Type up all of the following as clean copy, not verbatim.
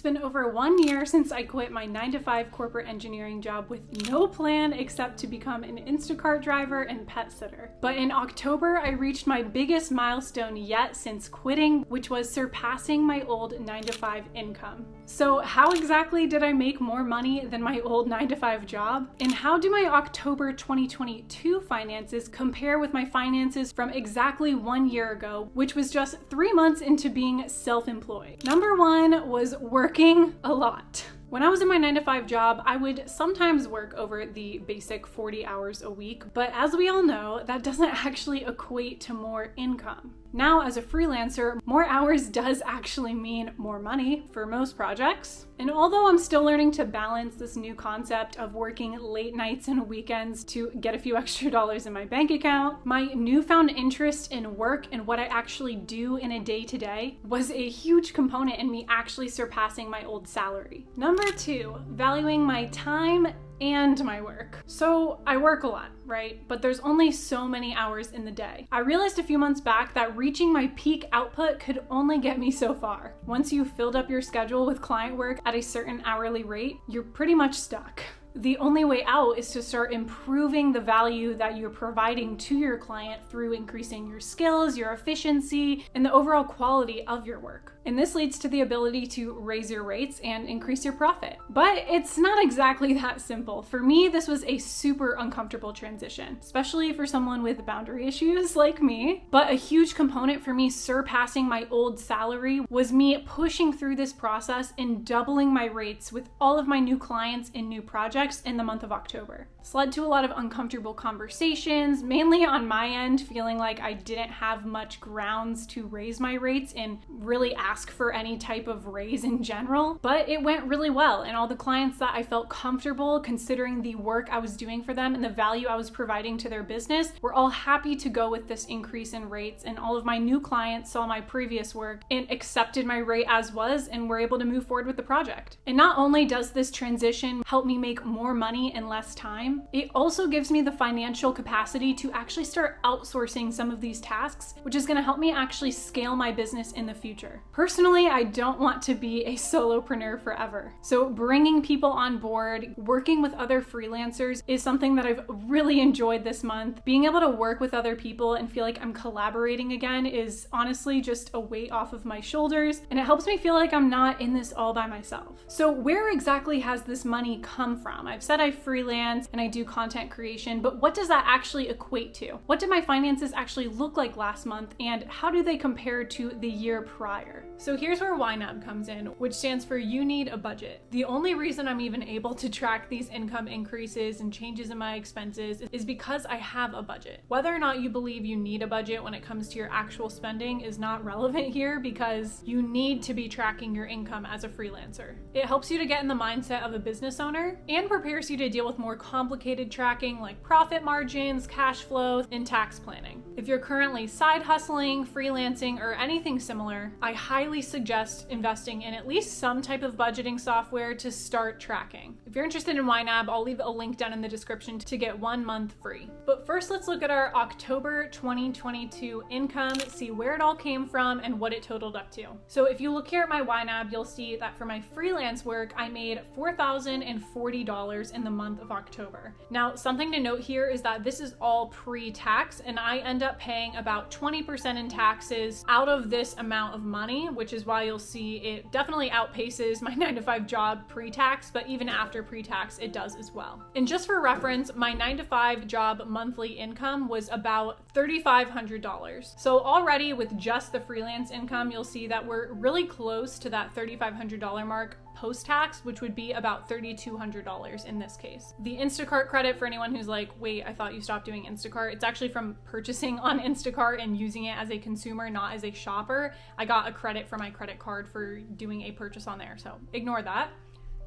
been over 1 year since I quit my 9-to-5 corporate engineering job with no plan except to become an Instacart driver and pet sitter. But in October, I reached my biggest milestone yet since quitting, which was surpassing my old 9-to-5 income. So how exactly did I make more money than my old 9-to-5 job? And how do my October 2022 finances compare with my finances from exactly 1 year ago, which was just 3 months into being self-employed? Number one was working a lot. When I was in my 9-to-5 job, I would sometimes work over the basic 40 hours a week, but as we all know, that doesn't actually equate to more income. Now, as a freelancer, more hours does actually mean more money for most projects. And although I'm still learning to balance this new concept of working late nights and weekends to get a few extra dollars in my bank account, my newfound interest in work and what I actually do in a day-to-day was a huge component in me actually surpassing my old salary. Number two, valuing my time and my work. So I work a lot, right? But there's only so many hours in the day. I realized a few months back that reaching my peak output could only get me so far. Once you've filled up your schedule with client work at a certain hourly rate, you're pretty much stuck. The only way out is to start improving the value that you're providing to your client through increasing your skills, your efficiency, and the overall quality of your work. And this leads to the ability to raise your rates and increase your profit. But it's not exactly that simple. For me, this was a super uncomfortable transition, especially for someone with boundary issues like me. But a huge component for me surpassing my old salary was me pushing through this process and doubling my rates with all of my new clients and new projects in the month of October. This led to a lot of uncomfortable conversations, mainly on my end, feeling like I didn't have much grounds to raise my rates and really ask for any type of raise in general. But it went really well, and all the clients that I felt comfortable considering the work I was doing for them and the value I was providing to their business were all happy to go with this increase in rates, and all of my new clients saw my previous work and accepted my rate as was and were able to move forward with the project. And not only does this transition help me make more money in less time, it also gives me the financial capacity to actually start outsourcing some of these tasks, which is going to help me actually scale my business in the future. Personally, I don't want to be a solopreneur forever. So bringing people on board, working with other freelancers is something that I've really enjoyed this month. Being able to work with other people and feel like I'm collaborating again is honestly just a weight off of my shoulders, and it helps me feel like I'm not in this all by myself. So where exactly has this money come from? I've said I freelance and I do content creation, but what does that actually equate to? What did my finances actually look like last month, and how do they compare to the year prior? So here's where YNAB comes in, which stands for You Need a Budget. The only reason I'm even able to track these income increases and changes in my expenses is because I have a budget. Whether or not you believe you need a budget when it comes to your actual spending is not relevant here, because you need to be tracking your income as a freelancer. It helps you to get in the mindset of a business owner and prepares you to deal with more complicated tracking like profit margins, cash flow, and tax planning. If you're currently side hustling, freelancing, or anything similar, I highly suggest investing in at least some type of budgeting software to start tracking. If you're interested in YNAB, I'll leave a link down in the description to get 1 month free. But first, let's look at our October 2022 income, see where it all came from and what it totaled up to. So if you look here at my YNAB, you'll see that for my freelance work, I made $4,040 in the month of October. Now, something to note here is that this is all pre-tax, and I end up paying about 20% in taxes out of this amount of money, which is why you'll see it definitely outpaces my 9-to-5 job pre-tax, but even after pre-tax, it does as well. And just for reference, my 9-to-5 job monthly income was about $3,500. So already with just the freelance income, you'll see that we're really close to that $3,500 mark post-tax, which would be about $3,200 in this case. The Instacart credit, for anyone who's like, wait, I thought you stopped doing Instacart, it's actually from purchasing on Instacart and using it as a consumer, not as a shopper. I got a credit for my credit card for doing a purchase on there, so ignore that.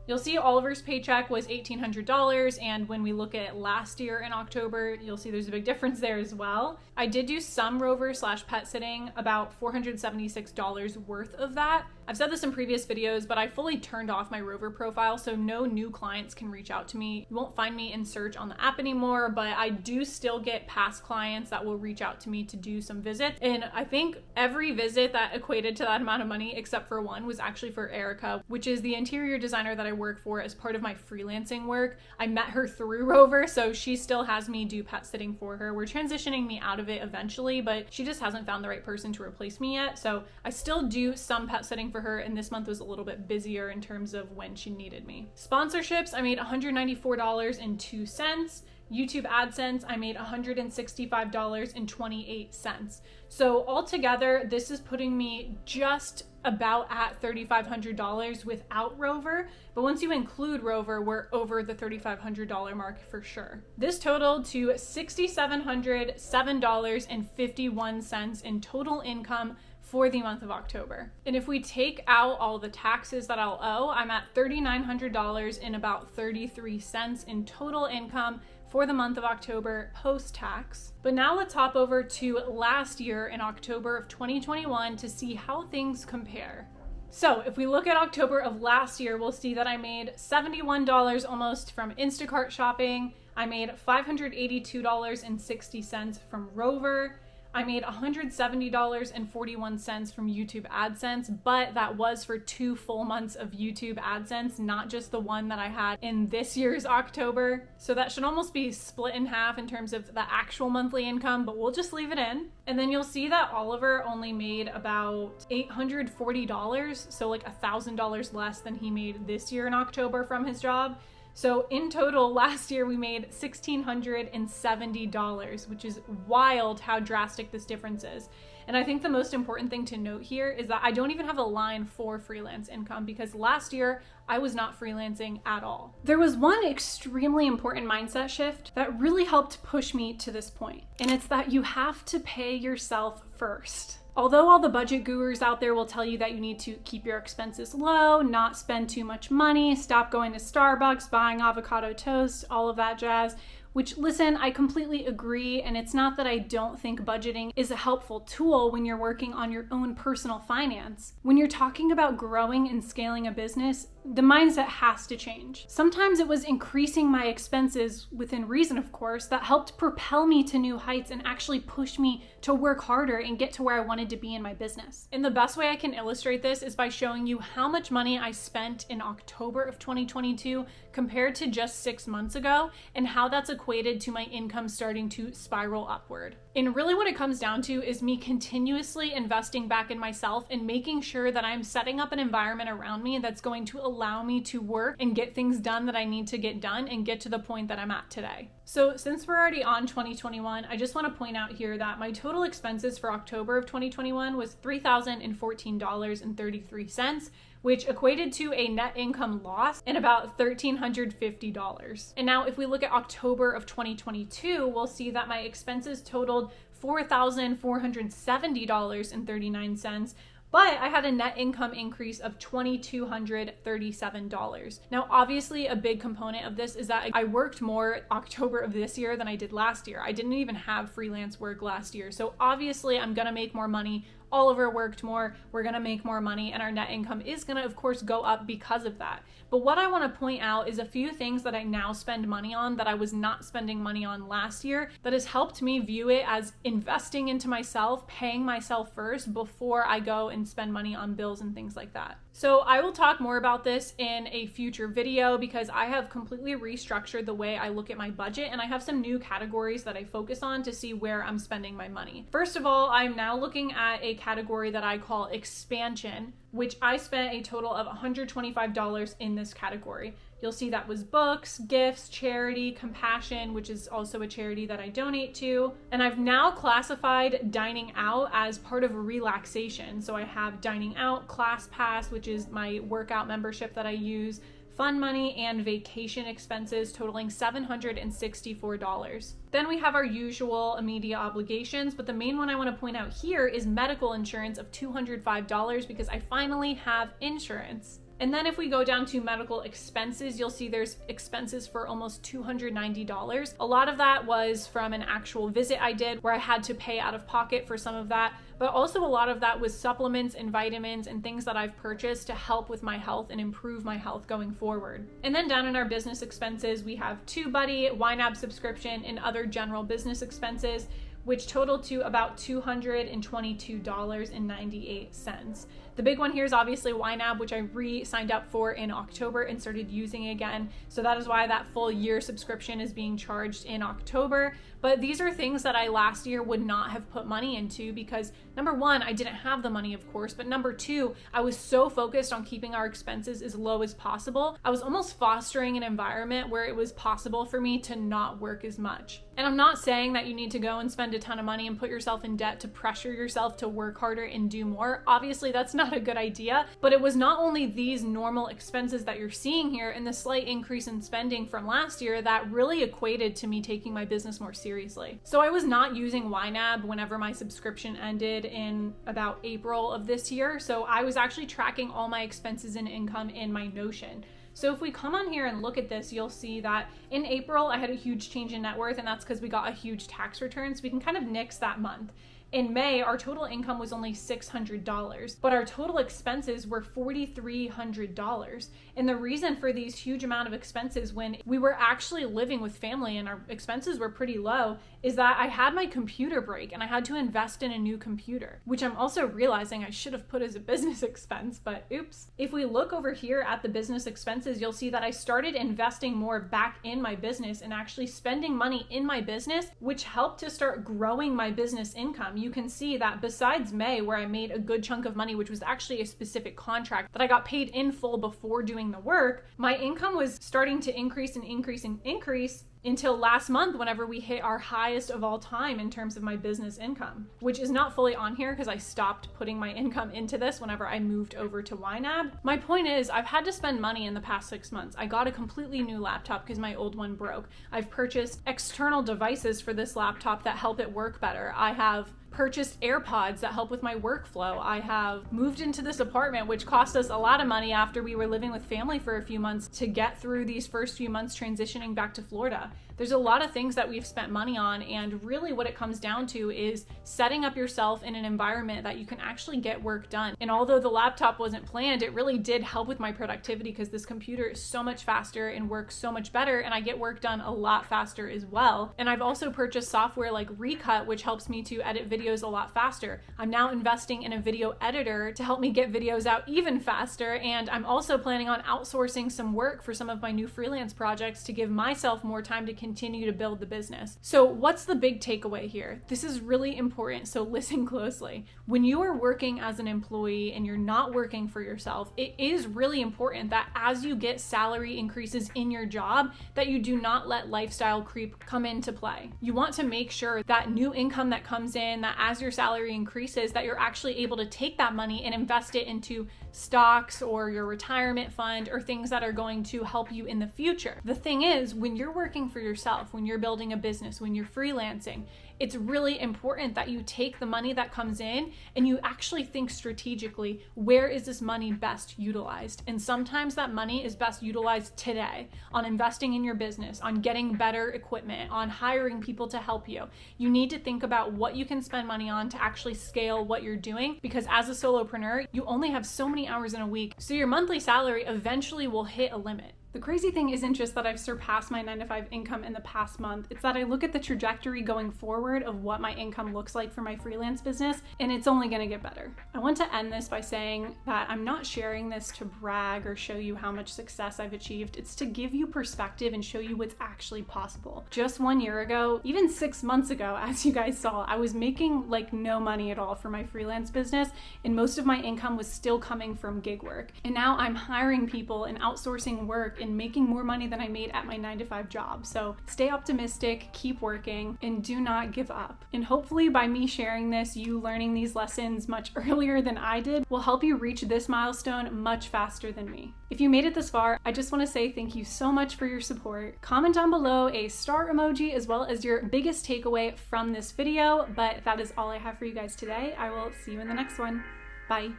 You'll see Oliver's paycheck was $1,800, and when we look at last year in October, you'll see there's a big difference there as well. I did do some rover/pet sitting, about $476 worth of that, I've said this in previous videos, but I fully turned off my Rover profile, so no new clients can reach out to me. You won't find me in search on the app anymore, but I do still get past clients that will reach out to me to do some visits. And I think every visit that equated to that amount of money, except for one, was actually for Erica, which is the interior designer that I work for as part of my freelancing work. I met her through Rover, so she still has me do pet sitting for her. We're transitioning me out of it eventually, but she just hasn't found the right person to replace me yet. So I still do some pet sitting for her, and this month was a little bit busier in terms of when she needed me. Sponsorships, I made $194.02. YouTube AdSense, I made $165.28. So altogether, this is putting me just about at $3,500 without Rover, but once you include Rover, we're over the $3,500 mark for sure. This totaled to $6,707.51 in total income for the month of October. And if we take out all the taxes that I'll owe, I'm at $3,900 and about 33 cents in total income for the month of October post-tax. But now let's hop over to last year in October of 2021 to see how things compare. So if we look at October of last year, we'll see that I made $71 almost from Instacart shopping. I made $582.60 from Rover. I made $170.41 from YouTube AdSense, but that was for 2 full months of YouTube AdSense, not just the one that I had in this year's October. So that should almost be split in half in terms of the actual monthly income, but we'll just leave it in. And then you'll see that Oliver only made about $840, so like $1,000 less than he made this year in October from his job. So in total, last year we made $1,670, which is wild how drastic this difference is. And I think the most important thing to note here is that I don't even have a line for freelance income because last year I was not freelancing at all. There was one extremely important mindset shift that really helped push me to this point, and it's that you have to pay yourself first. Although all the budget gurus out there will tell you that you need to keep your expenses low, not spend too much money, stop going to Starbucks, buying avocado toast, all of that jazz, which, listen, I completely agree, and it's not that I don't think budgeting is a helpful tool when you're working on your own personal finance. When you're talking about growing and scaling a business, the mindset has to change. Sometimes it was increasing my expenses, within reason of course, that helped propel me to new heights and actually push me to work harder and get to where I wanted to be in my business. And the best way I can illustrate this is by showing you how much money I spent in October of 2022 compared to just 6 months ago, and how that's equated to my income starting to spiral upward. And really what it comes down to is me continuously investing back in myself and making sure that I'm setting up an environment around me that's going to allow me to work and get things done that I need to get done and get to the point that I'm at today. So since we're already on 2021, I just want to point out here that my total expenses for October of 2021 was $3,014.33, which equated to a net income loss in about $1,350. And now if we look at October of 2022, we'll see that my expenses totaled $4,470.39, but I had a net income increase of $2,237. Now, obviously, a big component of this is that I worked more October of this year than I did last year. I didn't even have freelance work last year. So obviously, I'm gonna make more money. Oliver worked more, we're gonna make more money, and our net income is gonna, of course, go up because of that. But what I wanna point out is a few things that I now spend money on that I was not spending money on last year that has helped me view it as investing into myself, paying myself first before I go and spend money on bills and things like that. So I will talk more about this in a future video because I have completely restructured the way I look at my budget, and I have some new categories that I focus on to see where I'm spending my money. First of all, I'm now looking at a category that I call expansion, which I spent a total of $125 in this category. You'll see that was books, gifts, charity, compassion, which is also a charity that I donate to. And I've now classified dining out as part of a relaxation. So I have dining out, class pass, which is my workout membership that I use, fun money, and vacation expenses totaling $764. Then we have our usual immediate obligations, but the main one I want to point out here is medical insurance of $205 because I finally have insurance. And then if we go down to medical expenses, you'll see there's expenses for almost $290. A lot of that was from an actual visit I did where I had to pay out of pocket for some of that, but also a lot of that was supplements and vitamins and things that I've purchased to help with my health and improve my health going forward. And then down in our business expenses, we have TubeBuddy, YNAB subscription, and other general business expenses, which total to about $222.98. The big one here is obviously YNAB, which I re-signed up for in October and started using again. So that is why that full year subscription is being charged in October. But these are things that I last year would not have put money into because number one, I didn't have the money, of course, but number two, I was so focused on keeping our expenses as low as possible. I was almost fostering an environment where it was possible for me to not work as much. And I'm not saying that you need to go and spend a ton of money and put yourself in debt to pressure yourself to work harder and do more. Obviously, that's not a good idea, but it was not only these normal expenses that you're seeing here and the slight increase in spending from last year that really equated to me taking my business more seriously. So I was not using YNAB whenever my subscription ended in about April of this year. So I was actually tracking all my expenses and income in my Notion. So if we come on here and look at this, you'll see that in April, I had a huge change in net worth, and that's because we got a huge tax return. So we can kind of nix that month. In May, our total income was only $600, but our total expenses were $4,300. And the reason for these huge amount of expenses when we were actually living with family and our expenses were pretty low is that I had my computer break and I had to invest in a new computer, which I'm also realizing I should have put as a business expense, but oops. If we look over here at the business expenses, you'll see that I started investing more back in my business and actually spending money in my business, which helped to start growing my business income. You can see that besides May, where I made a good chunk of money, which was actually a specific contract that I got paid in full before doing the work, my income was starting to increase and increase and increase until last month whenever we hit our highest of all time in terms of my business income, which is not fully on here because I stopped putting my income into this whenever I moved over to YNAB. My point is I've had to spend money in the past 6 months. I got a completely new laptop because my old one broke. I've purchased external devices for this laptop that help it work better. I have purchased AirPods that help with my workflow. I have moved into this apartment, which cost us a lot of money after we were living with family for a few months to get through these first few months transitioning back to Florida. There's a lot of things that we've spent money on, and really what it comes down to is setting up yourself in an environment that you can actually get work done. And although the laptop wasn't planned, it really did help with my productivity because this computer is so much faster and works so much better, and I get work done a lot faster as well. And I've also purchased software like Recut, which helps me to edit videos a lot faster. I'm now investing in a video editor to help me get videos out even faster, and I'm also planning on outsourcing some work for some of my new freelance projects to give myself more time to continue to build the business. So what's the big takeaway here? This is really important, so listen closely. When you are working as an employee and you're not working for yourself, it is really important that as you get salary increases in your job, that you do not let lifestyle creep come into play. You want to make sure that new income that comes in, that as your salary increases, that you're actually able to take that money and invest it into stocks or your retirement fund or things that are going to help you in the future. The thing is, when you're working for yourself, when you're building a business, when you're freelancing, it's really important that you take the money that comes in and you actually think strategically, where is this money best utilized? And sometimes that money is best utilized today on investing in your business, on getting better equipment, on hiring people to help you. You need to think about what you can spend money on to actually scale what you're doing, because as a solopreneur, you only have so many hours in a week, so your monthly salary eventually will hit a limit. The crazy thing isn't just that I've surpassed my 9-to-5 income in the past month, it's that I look at the trajectory going forward of what my income looks like for my freelance business, and it's only gonna get better. I want to end this by saying that I'm not sharing this to brag or show you how much success I've achieved. It's to give you perspective and show you what's actually possible. Just 1 year ago, even 6 months ago, as you guys saw, I was making like no money at all for my freelance business, and most of my income was still coming from gig work. And now I'm hiring people and outsourcing work and making more money than I made at my 9-to-5 job. So stay optimistic, keep working, and do not give up. And hopefully by me sharing this, you learning these lessons much earlier than I did will help you reach this milestone much faster than me. If you made it this far, I just want to say thank you so much for your support. Comment down below a star emoji as well as your biggest takeaway from this video, but that is all I have for you guys today. I will see you in the next one. Bye.